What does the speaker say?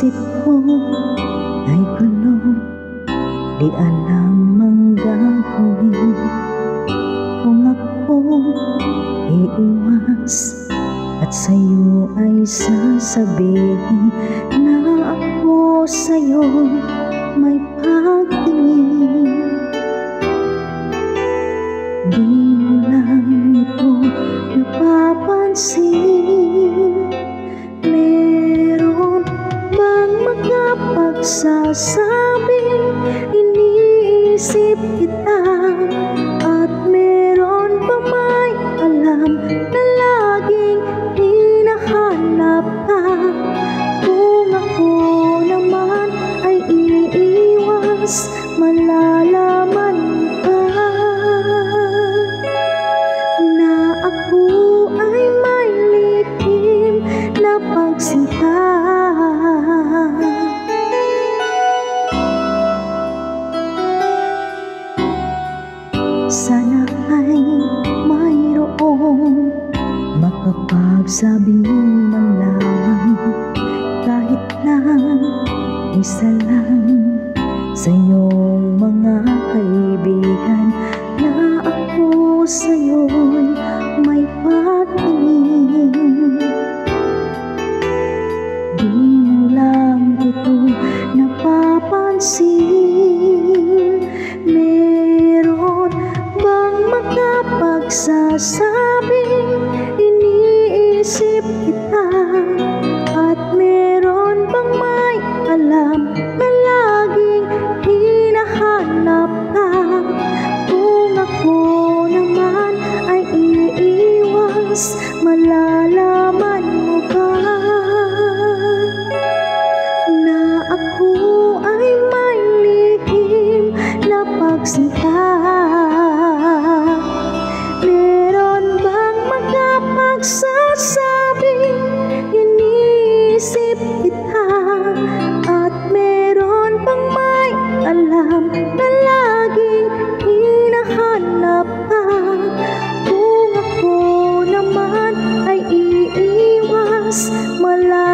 isip ko ay gulo, di alam ang gagawin. Kung ako iiwas at sa'yo ay sasabihin na ako sa'yo'y may pagtingin, di mo lang ito napapansin. Meron bang makapagsasabing iniisip kita? At meron bang may alam na laging hinahanap ka? Kung ako naman ay iiwas, malalaman mo ba na ako ay may lihim na pagsinta? Sana ay mayroong makapagsabi man lang, kahit na isa lang sa iyong mga kaibigan, na ako sa'yo'y may pagtingin. Di mo lang ito napapansin. Meron bang makapagsasabing iniisip kita? At meron bang may alam na laging hinahanap ka? Kung ako naman ay iiwas, malalaman mo ba na ako ay may lihim na pagsinta? Meron bang makapagsasabing iniisip kita? At meron bang may alam na laging hinahanap ka? Kung ako naman ay iiwas, malalaman